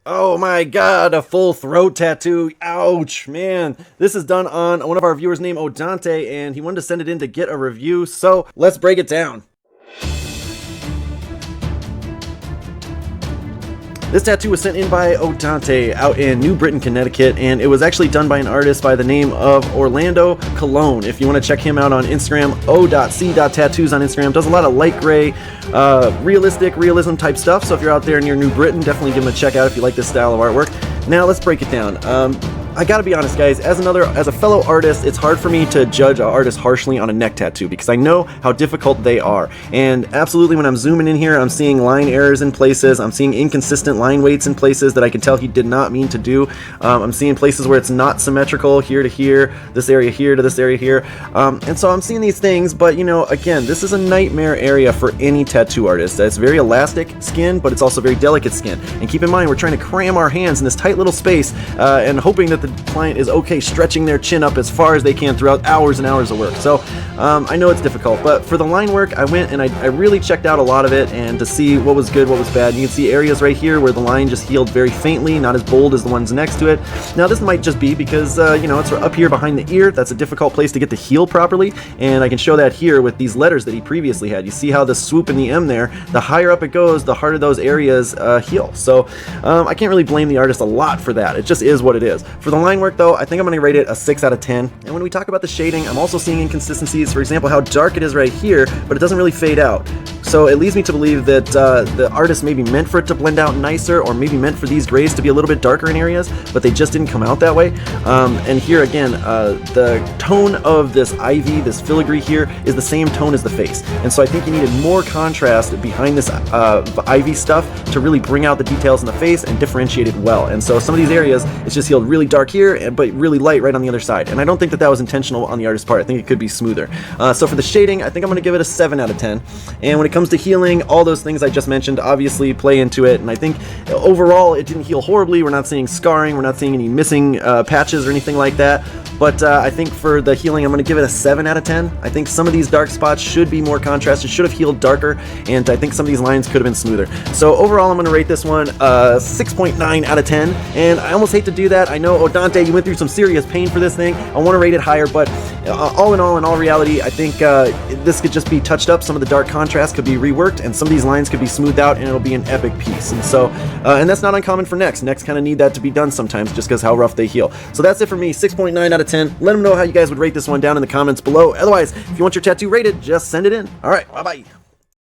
Oh my god, a full throat tattoo. Ouch, man. This is done on one of our viewers named Odante, and he wanted to send it in to get a review, so let's break it down. This tattoo was sent in by Odante out in New Britain, Connecticut, and it was actually done by an artist by the name of Orlando Cologne. If you want to check him out on Instagram, o.c.tattoos on Instagram. Does a lot of light gray, realism type stuff, so if you're out there near New Britain, definitely give him a check out if you like this style of artwork. Now let's break it down. I gotta be honest, guys, as a fellow artist, it's hard for me to judge an artist harshly on a neck tattoo because I know how difficult they are. And absolutely, when I'm zooming in here, I'm seeing line errors in places, I'm seeing inconsistent line weights in places that I can tell he did not mean to do. I'm seeing places where it's not symmetrical, here to here, this area here to this area here. And so I'm seeing these things, but you know, again, this is a nightmare area for any tattoo artist. It's very elastic skin, but it's also very delicate skin. And keep in mind, we're trying to cram our hands in this tight little space and hoping that the client is okay stretching their chin up as far as they can throughout hours and hours of work. So I know it's difficult, but for the line work, I went and I really checked out a lot of it and to see what was good, what was bad. You can see areas right here where the line just healed very faintly, not as bold as the ones next to it. Now this might just be because you know, it's up here behind the ear. That's a difficult place to get the heel properly, and I can show that here with these letters that he previously had. You see how the swoop in the M there, the higher up it goes, the harder those areas heal. So I can't really blame the artist a lot for that. It just is what it is. For the line work though, I think I'm going to rate it a 6 out of 10. And when we talk about the shading, I'm also seeing inconsistencies. For example, how dark it is right here, but it doesn't really fade out. So it leads me to believe that the artist maybe meant for it to blend out nicer, or maybe meant for these grays to be a little bit darker in areas, but they just didn't come out that way. And here again, the tone of this ivy, this filigree here, is the same tone as the face. And so I think you needed more contrast behind this ivy stuff to really bring out the details in the face and differentiate it well. And so some of these areas, it's just healed really dark here, but really light right on the other side. And I don't think that was intentional on the artist's part. I think it could be smoother. So for the shading, I think I'm going to give it a 7 out of 10. And when it comes to healing, all those things I just mentioned obviously play into it. And I think overall it didn't heal horribly. We're not seeing scarring. We're not seeing any missing patches or anything like that. But I think for the healing, I'm going to give it a 7 out of 10. I think some of these dark spots should be more contrasted, should have healed darker, and I think some of these lines could have been smoother. So overall, I'm going to rate this one 6.9 out of 10. And I almost hate to do that. I know, Odante, you went through some serious pain for this thing. I want to rate it higher, but all in all reality, I think this could just be touched up. Some of the dark contrast could be reworked, and some of these lines could be smoothed out, and it'll be an epic piece. And so, and that's not uncommon for necks. Necks kind of need that to be done sometimes, just because how rough they heal. So that's it for me, 6.9 out of 10. Let them know how you guys would rate this one down in the comments below. Otherwise, if you want your tattoo rated, just send it in. All right, bye-bye.